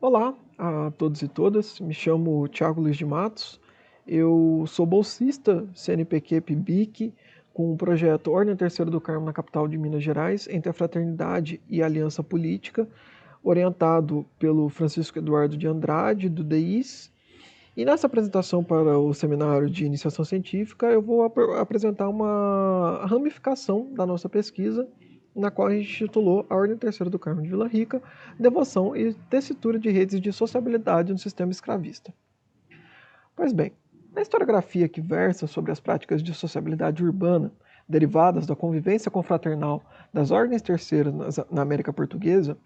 Olá a todos e todas, me chamo Thiago Luiz de Matos, eu sou bolsista CNPq-PIBIC com o projeto Ordem Terceira do Carmo na capital de Minas Gerais, entre a Fraternidade e a Aliança Política, orientado pelo Francisco Eduardo de Andrade, do DIS. E nessa apresentação para o seminário de iniciação científica, eu vou apresentar uma ramificação da nossa pesquisa, na qual a gente titulou A Ordem Terceira do Carmo de Vila Rica, Devoção e Tessitura de Redes de Sociabilidade no Sistema Escravista. Pois bem, na historiografia que versa sobre as práticas de sociabilidade urbana, derivadas da convivência confraternal das ordens terceiras na América Portuguesa,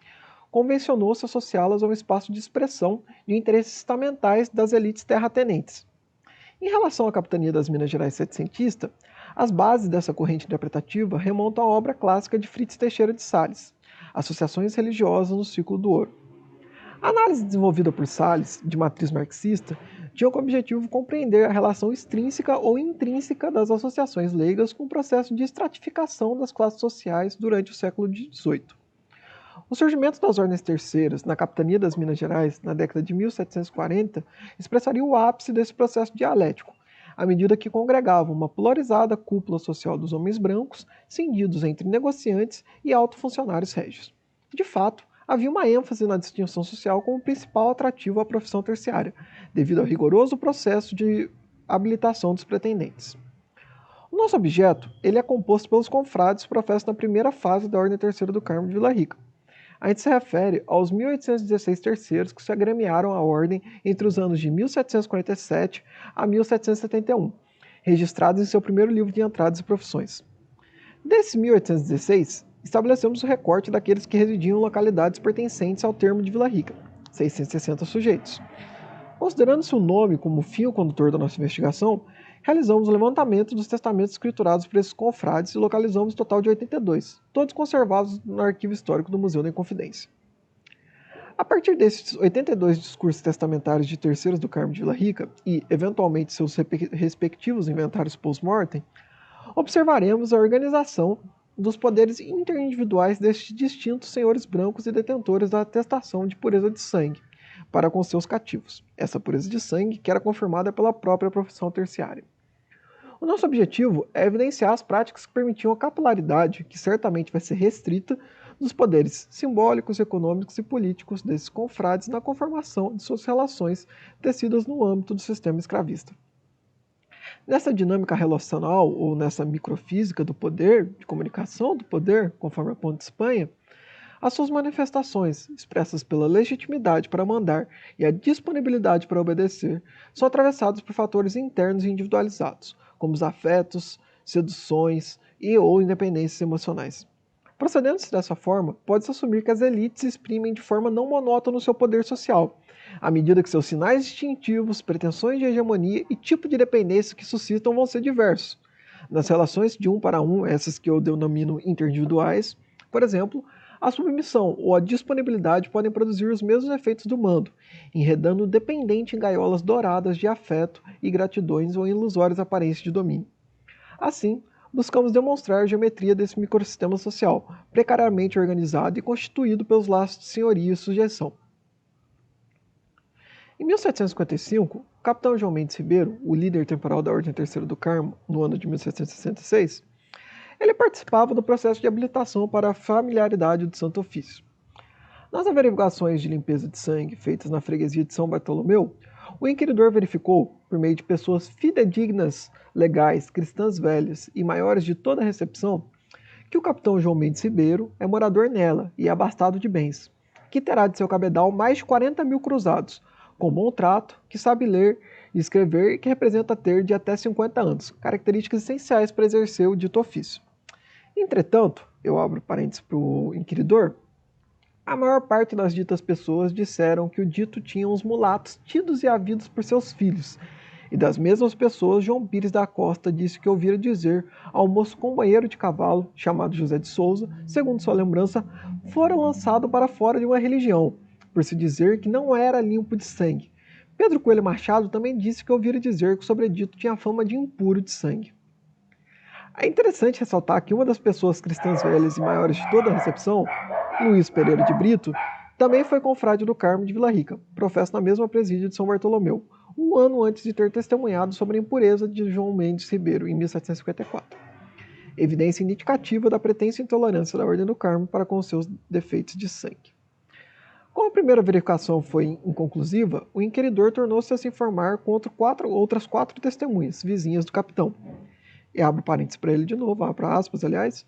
convencionou-se associá-las a um espaço de expressão de interesses estamentais das elites terratenentes. Em relação à capitania das Minas Gerais setecentista, as bases dessa corrente interpretativa remontam à obra clássica de Fritz Teixeira de Sales, Associações Religiosas no Ciclo do Ouro. A análise desenvolvida por Sales, de matriz marxista, tinha como objetivo compreender a relação extrínseca ou intrínseca das associações leigas com o processo de estratificação das classes sociais durante o século XVIII. O surgimento das ordens terceiras na capitania das Minas Gerais, na década de 1740, expressaria o ápice desse processo dialético, à medida que congregavam uma polarizada cúpula social dos homens brancos, cindidos entre negociantes e alto-funcionários régios. De fato, havia uma ênfase na distinção social como principal atrativo à profissão terciária, devido ao rigoroso processo de habilitação dos pretendentes. O nosso objeto ele é composto pelos confrades professos na primeira fase da Ordem Terceira do Carmo de Vila Rica. A gente se refere aos 1816 terceiros que se agremiaram à ordem entre os anos de 1747 a 1771, registrados em seu primeiro livro de entradas e profissões. Desses 1816, estabelecemos o recorte daqueles que residiam em localidades pertencentes ao termo de Vila Rica, 660 sujeitos. Considerando-se o nome como fio condutor da nossa investigação, realizamos o levantamento dos testamentos escriturados por esses confrades e localizamos um total de 82, todos conservados no arquivo histórico do Museu da Inconfidência. A partir desses 82 discursos testamentários de terceiros do Carmo de Vila Rica e, eventualmente, seus respectivos inventários post-mortem, observaremos a organização dos poderes interindividuais destes distintos senhores brancos e detentores da atestação de pureza de sangue para com seus cativos, essa pureza de sangue que era confirmada pela própria profissão terciária. O nosso objetivo é evidenciar as práticas que permitiam a capilaridade, que certamente vai ser restrita, dos poderes simbólicos, econômicos e políticos desses confrades na conformação de suas relações tecidas no âmbito do sistema escravista. Nessa dinâmica relacional, ou nessa microfísica do poder, de comunicação do poder, conforme a Ponte de Espanha, as suas manifestações, expressas pela legitimidade para mandar e a disponibilidade para obedecer, são atravessadas por fatores internos e individualizados, como os afetos, seduções e ou independências emocionais. Procedendo-se dessa forma, pode-se assumir que as elites exprimem de forma não monótona o seu poder social, à medida que seus sinais distintivos, pretensões de hegemonia e tipo de dependência que suscitam vão ser diversos. Nas relações de um para um, essas que eu denomino interindividuais, por exemplo, a submissão ou a disponibilidade podem produzir os mesmos efeitos do mando, enredando o dependente em gaiolas douradas de afeto e gratidões ou ilusórias aparências de domínio. Assim, buscamos demonstrar a geometria desse microsistema social, precariamente organizado e constituído pelos laços de senhoria e sujeição. Em 1755, o capitão João Mendes Ribeiro, o líder temporal da Ordem Terceira do Carmo, no ano de 1766, ele participava do processo de habilitação para a familiaridade do Santo Ofício. Nas averiguações de limpeza de sangue feitas na freguesia de São Bartolomeu, o inquiridor verificou, por meio de pessoas fidedignas, legais, cristãs velhas e maiores de toda a recepção, que o capitão João Mendes Ribeiro é morador nela e é abastado de bens, que terá de seu cabedal mais de 40 mil cruzados, com bom trato, que sabe ler e escrever e que representa ter de até 50 anos, características essenciais para exercer o dito ofício. Entretanto, eu abro parênteses para o inquiridor, a maior parte das ditas pessoas disseram que o dito tinha uns mulatos tidos e havidos por seus filhos, e das mesmas pessoas João Pires da Costa disse que ouvira dizer ao moço companheiro de cavalo, chamado José de Souza, segundo sua lembrança, fora lançado para fora de uma religião, por se dizer que não era limpo de sangue. Pedro Coelho Machado também disse que ouvira dizer que o sobredito tinha fama de impuro de sangue. É interessante ressaltar que uma das pessoas cristãs velhas e maiores de toda a recepção, Luiz Pereira de Brito, Também foi confrade do Carmo de Vila Rica, professo na mesma presídia de São Bartolomeu, um ano antes de ter testemunhado sobre a impureza de João Mendes Ribeiro, em 1754. Evidência indicativa da pretensa intolerância da Ordem do Carmo para com seus defeitos de sangue. Como a primeira verificação foi inconclusiva, o inquiridor tornou-se a se informar com outras quatro testemunhas, vizinhas do capitão. E abro parênteses para ele de novo, abro aspas, aliás,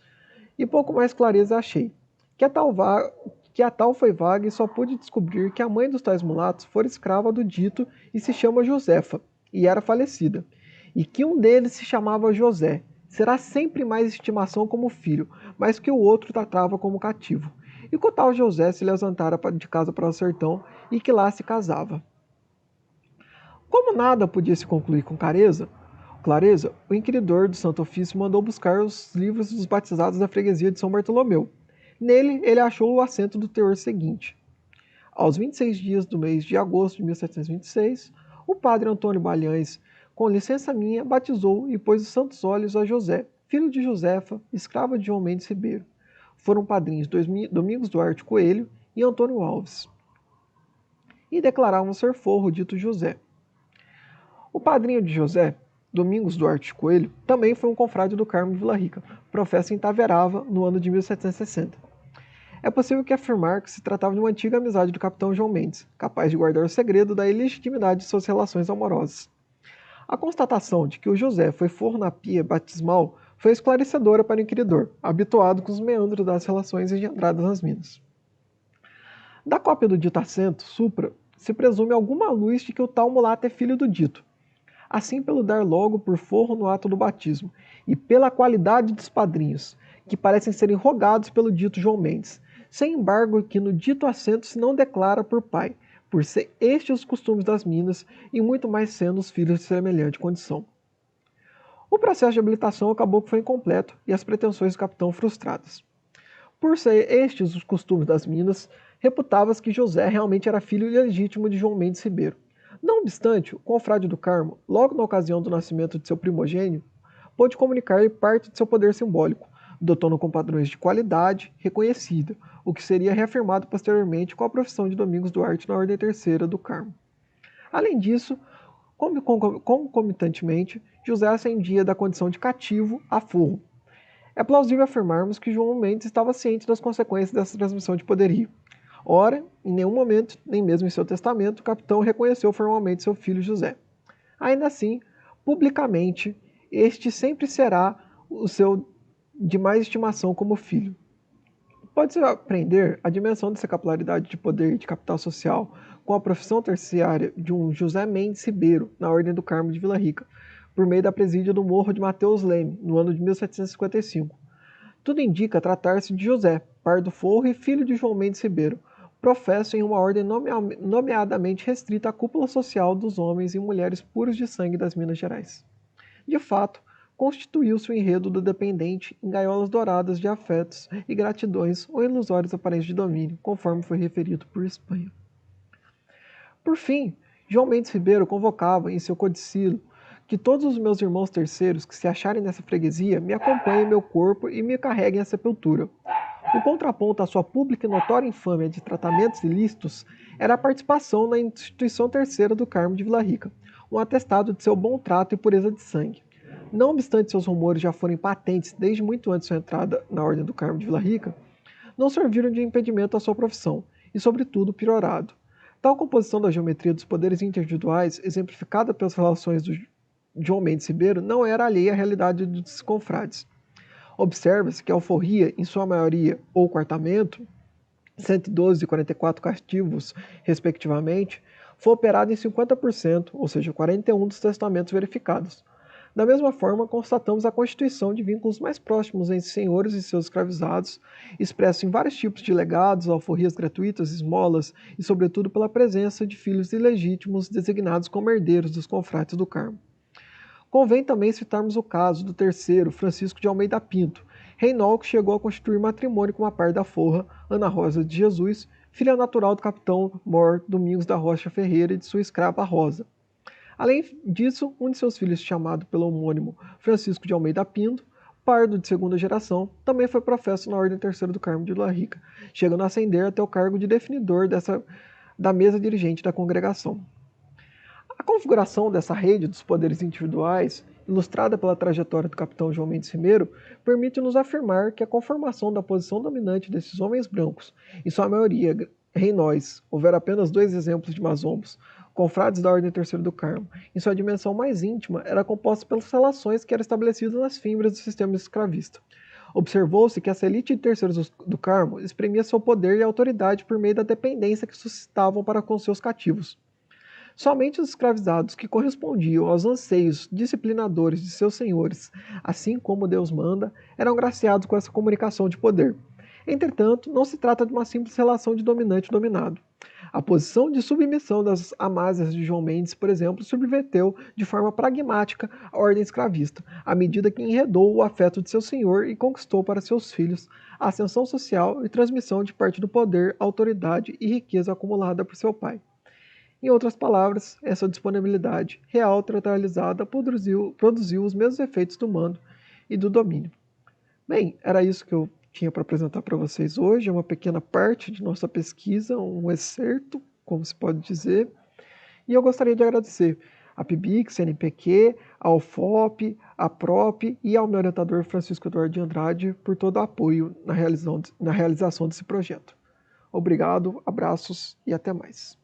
e pouco mais clareza achei. Que a tal foi vaga e só pude descobrir que a mãe dos tais mulatos fora escrava do dito e se chama Josefa, e era falecida, e que um deles se chamava José. Será sempre mais estimação como filho, mas que o outro tratava como cativo. E que o tal José se levantara de casa para o sertão e que lá se casava. Como nada podia se concluir com clareza, o inquiridor do Santo Ofício mandou buscar os livros dos batizados da freguesia de São Bartolomeu. Nele, ele achou o assento do teor seguinte. Aos 26 dias do mês de agosto de 1726, o padre Antônio Balhães, com licença minha, batizou e pôs os santos olhos a José, filho de Josefa, escrava de João Mendes Ribeiro. Foram padrinhos Domingos Duarte Coelho e Antônio Alves. E declaravam ser forro dito José. O padrinho de José, Domingos Duarte Coelho, também foi um confrade do Carmo de Vila Rica, professo em Taverava no ano de 1760. É possível que afirmar que se tratava de uma antiga amizade do capitão João Mendes, capaz de guardar o segredo da ilegitimidade de suas relações amorosas. A constatação de que o José foi forro na pia batismal foi esclarecedora para o inquiridor, habituado com os meandros das relações engendradas nas minas. Da cópia do dito assento, supra, se presume alguma luz de que o tal mulato é filho do dito, assim pelo dar logo por forro no ato do batismo, e pela qualidade dos padrinhos, que parecem serem rogados pelo dito João Mendes, sem embargo que no dito assento se não declara por pai, por ser estes os costumes das minas, e muito mais sendo os filhos de semelhante condição. O processo de habilitação acabou que foi incompleto, e as pretensões do capitão frustradas. Por ser estes os costumes das minas, reputava-se que José realmente era filho ilegítimo de João Mendes Ribeiro. Não obstante, o confrade do Carmo, logo na ocasião do nascimento de seu primogênio, pôde comunicar-lhe parte de seu poder simbólico, dotando com padrões de qualidade reconhecida, o que seria reafirmado posteriormente com a profissão de Domingos Duarte na Ordem Terceira do Carmo. Além disso, concomitantemente, José ascendia da condição de cativo a forro. É plausível afirmarmos que João Mendes estava ciente das consequências dessa transmissão de poderio. Ora, em nenhum momento, nem mesmo em seu testamento, o capitão reconheceu formalmente seu filho José. Ainda assim, publicamente, este sempre será o seu de mais estimação como filho. Pode-se aprender a dimensão dessa capilaridade de poder e de capital social com a profissão terciária de um José Mendes Ribeiro na Ordem do Carmo de Vila Rica, por meio da presídia do Morro de Mateus Leme, no ano de 1755. Tudo indica tratar-se de José, pardo forro e filho de João Mendes Ribeiro, professo em uma ordem nomeadamente restrita à cúpula social dos homens e mulheres puros de sangue das Minas Gerais. De fato, constituiu-se o enredo do dependente em gaiolas douradas de afetos e gratidões ou ilusórios aparências de domínio, conforme foi referido por Espanha. Por fim, João Mendes Ribeiro convocava em seu codicilo que todos os meus irmãos terceiros que se acharem nessa freguesia me acompanhem meu corpo e me carreguem à sepultura. O contraponto à sua pública e notória infâmia de tratamentos ilícitos era a participação na instituição terceira do Carmo de Vila Rica, um atestado de seu bom trato e pureza de sangue. Não obstante seus rumores já forem patentes desde muito antes de sua entrada na Ordem do Carmo de Vila Rica, não serviram de impedimento à sua profissão, e sobretudo piorado. Tal composição da geometria dos poderes individuais, exemplificada pelas relações do João Mendes Ribeiro, não era alheia à realidade dos confrades. Observa-se que a alforria, em sua maioria, ou quartamento, 112 e 44 castivos, respectivamente, foi operada em 50%, ou seja, 41 dos testamentos verificados. Da mesma forma, constatamos a constituição de vínculos mais próximos entre senhores e seus escravizados, expressos em vários tipos de legados, alforrias gratuitas, esmolas e, sobretudo, pela presença de filhos ilegítimos designados como herdeiros dos confrates do Carmo. Convém também citarmos o caso do terceiro, Francisco de Almeida Pinto, reinol que chegou a constituir matrimônio com uma par da forra, Ana Rosa de Jesus, filha natural do capitão mor Domingos da Rocha Ferreira e de sua escrava Rosa. Além disso, um de seus filhos, chamado pelo homônimo Francisco de Almeida Pinto, pardo de segunda geração, também foi professo na Ordem Terceira do Carmo de Vila Rica, chegando a ascender até o cargo de definidor da mesa dirigente da congregação. A configuração dessa rede dos poderes individuais, ilustrada pela trajetória do capitão João Mendes Ribeiro, permite-nos afirmar que a conformação da posição dominante desses homens brancos, em sua maioria reinóis, houver apenas 2 exemplos de mazombos, confrades da Ordem Terceira do Carmo, em sua dimensão mais íntima, era composta pelas relações que eram estabelecidas nas fimbras do sistema escravista. Observou-se que essa elite de terceiros do Carmo exprimia seu poder e autoridade por meio da dependência que suscitavam para com seus cativos. Somente os escravizados que correspondiam aos anseios disciplinadores de seus senhores, assim como Deus manda, eram graciados com essa comunicação de poder. Entretanto, não se trata de uma simples relação de dominante e dominado. A posição de submissão das amásias de João Mendes, por exemplo, subverteu de forma pragmática a ordem escravista, à medida que enredou o afeto de seu senhor e conquistou para seus filhos a ascensão social e transmissão de parte do poder, autoridade e riqueza acumulada por seu pai. Em outras palavras, essa disponibilidade real teatralizada produziu os mesmos efeitos do mando e do domínio. Bem, era isso que eu tinha para apresentar para vocês hoje, é uma pequena parte de nossa pesquisa, um excerto, como se pode dizer, e eu gostaria de agradecer a PIBIC, CNPq, a UFOP, a PROP e ao meu orientador Francisco Eduardo de Andrade por todo o apoio na realização desse projeto. Obrigado, abraços e até mais.